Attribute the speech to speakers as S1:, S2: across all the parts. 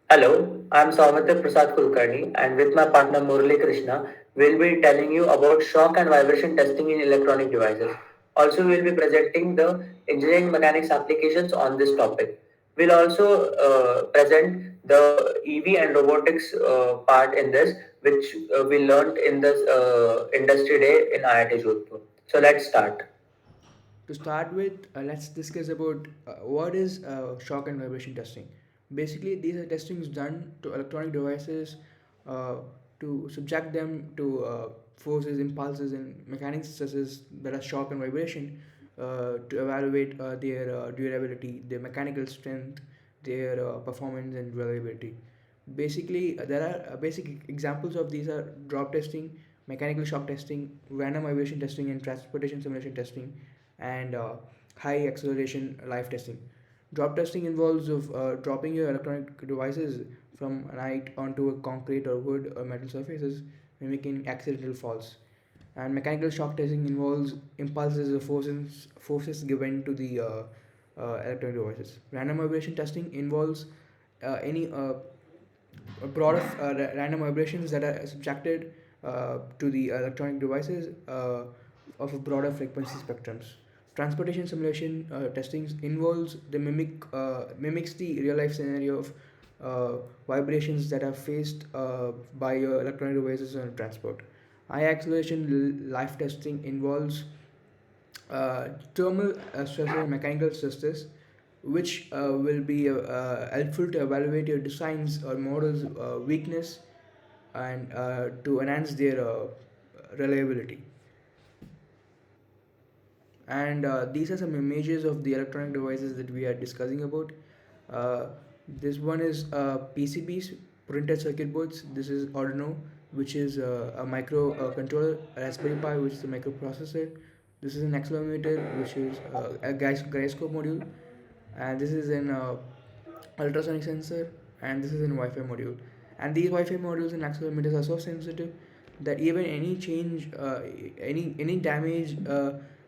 S1: Hello, I'm Saumitra Prasad Kulkarni, and with my partner Murali Krishna, we'll be telling you about shock and vibration testing in electronic devices. Also, we'll be presenting the engineering mechanics applications on this topic. We'll also present the EV and robotics part in this, which we learned in this industry day in IIT Jodhpur. So let's start.
S2: To start with, let's discuss about what is shock and vibration testing. Basically, these are testings done to electronic devices uh, to subject them to forces, impulses, and mechanical stresses that are shock and vibration to evaluate their durability, their mechanical strength, their performance, and reliability. Basically, there are basic examples of these are drop testing, mechanical shock testing, random vibration testing, and transportation simulation testing, and high acceleration live testing. Drop testing involves of dropping your electronic devices from a height onto a concrete or wood or metal surfaces, mimicking accidental falls. And mechanical shock testing involves impulses or forces given to the electronic devices. Random vibration testing involves any broad of random vibrations that are subjected to the electronic devices of a broader frequency spectrums. Transportation simulation testing involves the mimics the real life scenario of vibrations that are faced by your electronic devices on transport. High acceleration life testing involves thermal stresses and mechanical stresses, which will be helpful to evaluate your designs or models' weakness and to enhance their reliability. And these are some images of the electronic devices that we are discussing about. uh, this one is PCBs, printed circuit boards. This is Arduino, which is a micro controller. Raspberry Pi, which is a microprocessor. This is an accelerometer, which is a gyroscope module. And this is an ultrasonic sensor. And this is an Wi-Fi module. And these Wi-Fi modules and accelerometers are so sensitive that even any change, any damage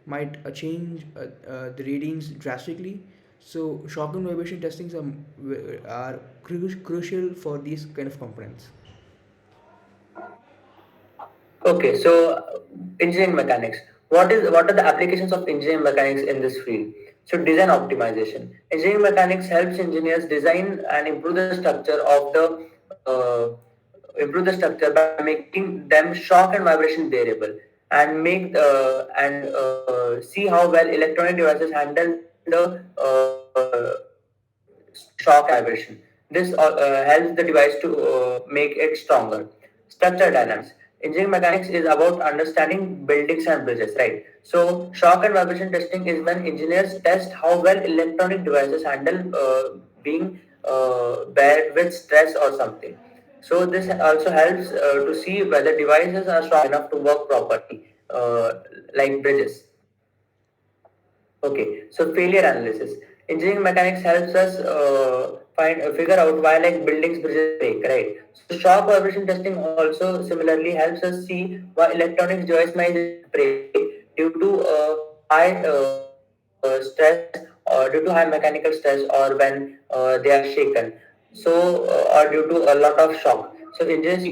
S2: might change the readings drastically. So shock and vibration testings are crucial for these kind of components.
S1: Okay, so engineering mechanics. What are the applications of engineering mechanics in this field? So design optimization. Engineering mechanics helps engineers design and improve the structure by making them shock and vibration bearable, and make see how well electronic devices handle the shock and vibration. This helps the device to make it stronger. Structure dynamics. Engineering mechanics is about understanding buildings and bridges, right? So, shock and vibration testing is when engineers test how well electronic devices handle being bared with stress or something. So, this also helps to see whether devices are strong enough to work properly, like bridges. Okay, so failure analysis. Engineering mechanics helps us figure out why like buildings bridges break, right? So shock vibration testing also similarly helps us see why electronics device might break due to high stress or due to high mechanical stress, or when they are shaken. So or due to a lot of shock. So engineers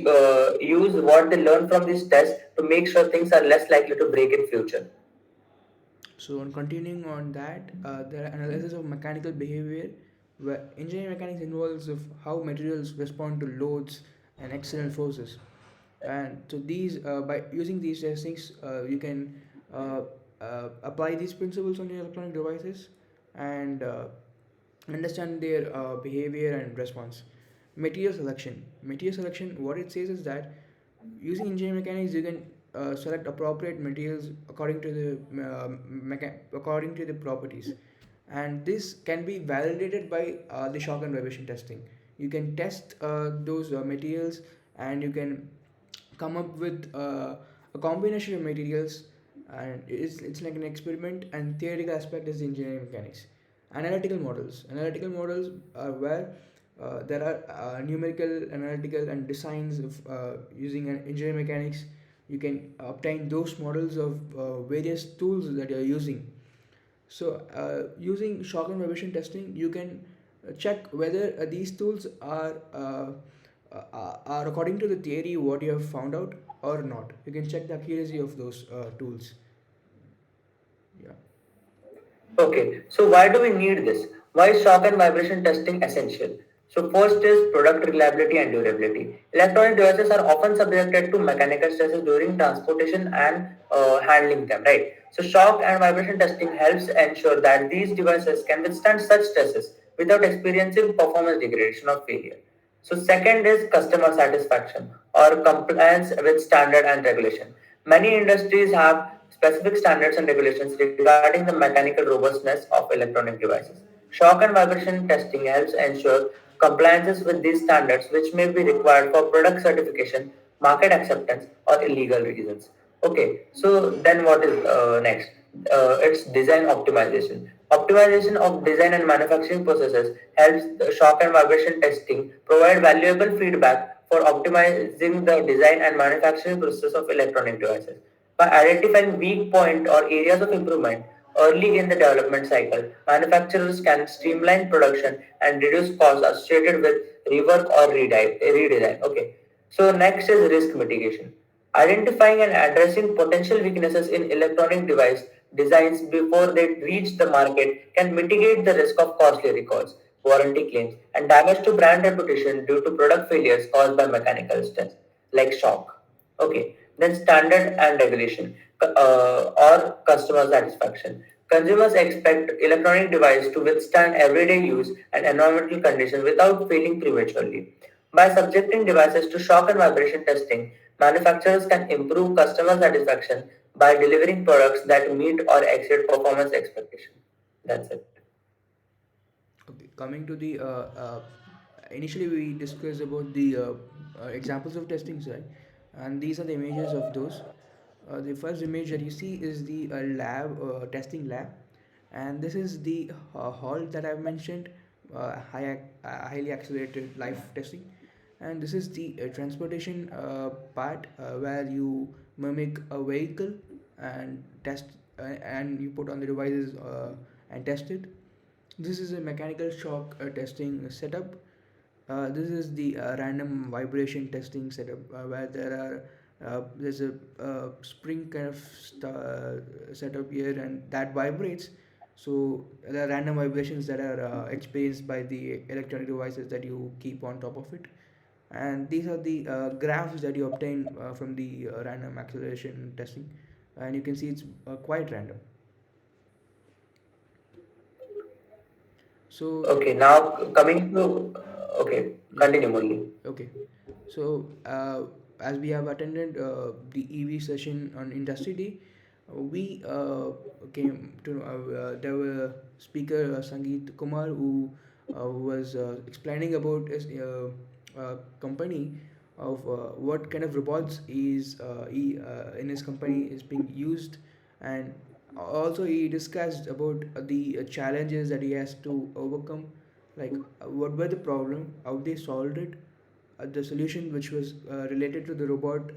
S1: use what they learn from this test to make sure things are less likely to break in future.
S2: So, on continuing on that, there are analysis of mechanical behavior, where engineering mechanics involves of how materials respond to loads and external forces. And so, these by using these testings, you can uh, apply these principles on your electronic devices and understand their behavior and response. Material selection. Material selection. What it says is that using engineering mechanics, you can select appropriate materials according to the according to the properties, and this can be validated by the shock and vibration testing. You can test those materials, and you can come up with a combination of materials, and it's like an experiment. And theoretical aspect is engineering mechanics. Analytical models are where there are numerical, analytical, and designs of using engineering mechanics. You can obtain those models of various tools that you are using. So, using shock and vibration testing, you can check whether these tools are according to the theory what you have found out or not. You can check the accuracy of those tools. Yeah.
S1: Okay, so why do we need this? Why is shock and vibration testing essential? So first is product reliability and durability. Electronic devices are often subjected to mechanical stresses during transportation and handling them, right? So shock and vibration testing helps ensure that these devices can withstand such stresses without experiencing performance degradation or failure. So second is customer satisfaction or compliance with standard and regulation. Many industries have specific standards and regulations regarding the mechanical robustness of electronic devices. Shock and vibration testing helps ensure compliances with these standards, which may be required for product certification, market acceptance, or illegal reasons. Okay, so then what is next? It's design optimization. Optimization of design and manufacturing processes helps the shock and vibration testing provide valuable feedback for optimizing the design and manufacturing process of electronic devices. By identifying weak point or areas of improvement early in the development cycle, manufacturers can streamline production and reduce costs associated with rework or redesign. Okay. So next is risk mitigation. Identifying and addressing potential weaknesses in electronic device designs before they reach the market can mitigate the risk of costly recalls, warranty claims, and damage to brand reputation due to product failures caused by mechanical stress, like shock. Okay, then standard and regulation or customer satisfaction. Consumers expect electronic device to withstand everyday use and environmental conditions without failing prematurely. By subjecting devices to shock and vibration testing, manufacturers can improve customer satisfaction by delivering products that meet or exceed performance expectations. That's it.
S2: Okay, coming to the initially we discussed about the examples of testings, right? And these are the images of those. The first image that you see is the lab testing lab, and this is the hall that I've mentioned, highly accelerated live testing, and this is the transportation part where you mimic a vehicle and test and you put on the devices and test it. This is a mechanical shock testing setup. This is the random vibration testing setup where there's a spring kind of setup here and that vibrates. So there are random vibrations that are experienced by the electronic devices that you keep on top of it. And these are the graphs that you obtain from the random acceleration testing, and you can see it's quite random. So
S1: Okay, now coming to okay,
S2: yeah.
S1: continue Murli.
S2: Okay, so as we have attended the EV session on Industry Day, we came to there were speaker Sangeet Kumar who was explaining about his company of what kind of robots in his company is being used, and also he discussed about the challenges that he has to overcome, like what were the problem, how they solved it, the solution which was related to the robot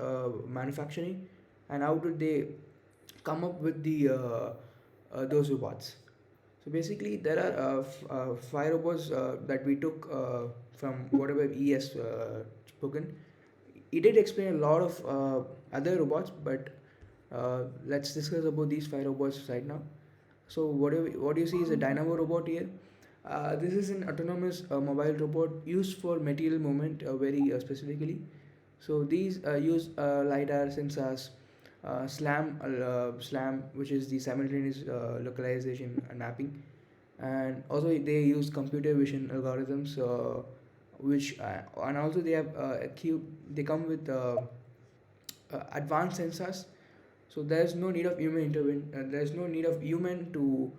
S2: manufacturing, and how did they come up with the those robots. So basically, there are five robots that we took from whatever he has spoken. He did explain a lot of other robots, but let's discuss about these five robots right now. So what you see is a dynamo robot here. This is an autonomous mobile robot used for material movement very specifically. So these use lidar sensors, SLAM, which is the simultaneous localization and mapping, and also they use computer vision algorithms, which and also they have they come with advanced sensors, so there's no need of there's no need of human to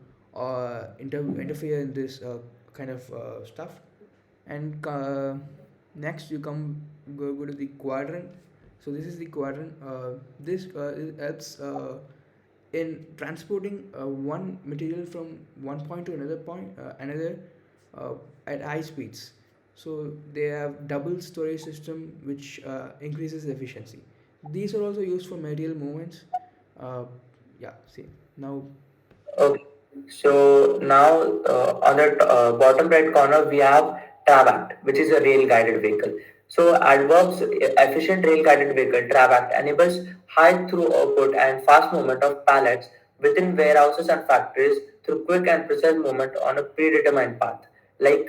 S2: interfere in this kind of stuff. And next you go to the quadrant. So this is the quadrant. This helps in transporting one material from one point to another point, another at high speeds. So they have double storage system which increases efficiency. These are also used for material movements. Uh, yeah, see now.
S1: Okay. So now on the bottom right corner we have TRAVACT, which is a rail guided vehicle. So AdVerb's efficient rail guided vehicle TRAVACT enables high throughput and fast movement of pallets within warehouses and factories through quick and precise movement on a predetermined path, like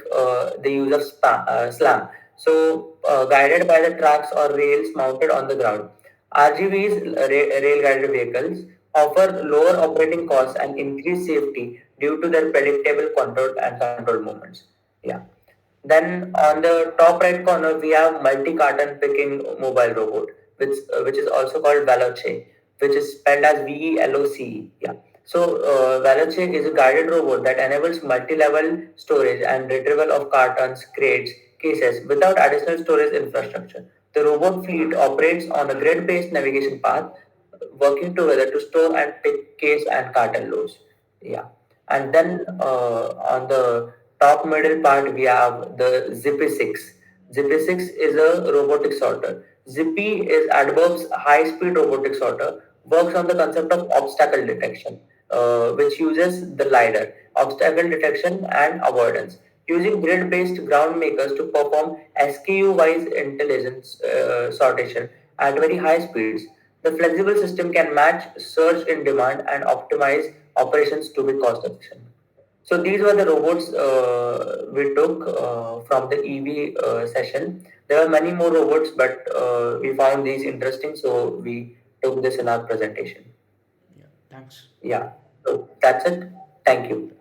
S1: the use of SLAM. So guided by the tracks or rails mounted on the ground. RGVs, rail guided vehicles, offer lower operating costs and increased safety due to their predictable control and controlled movements. Yeah. Then on the top right corner, we have multi-carton picking mobile robot, which is also called Veloce, which is spelled as VELOCE. Yeah. So Veloce is a guided robot that enables multi-level storage and retrieval of cartons, crates, cases without additional storage infrastructure. The robot fleet operates on a grid-based navigation path, working together to store and pick case and carton loads. Yeah. And then on the top middle part, we have the Zippy 6. Zippy 6 is a robotic sorter. Zippy is Adverb's high-speed robotic sorter, works on the concept of obstacle detection, which uses the LiDAR, obstacle detection and avoidance, using grid-based ground makers to perform SKU-wise intelligence sortation at very high speeds. The flexible system can match surge in demand and optimize operations to be cost efficient. So these were the robots we took from the EV session. There are many more robots, but we found these interesting, so we took this in our presentation.
S2: Yeah, thanks.
S1: Yeah. So that's it. Thank you.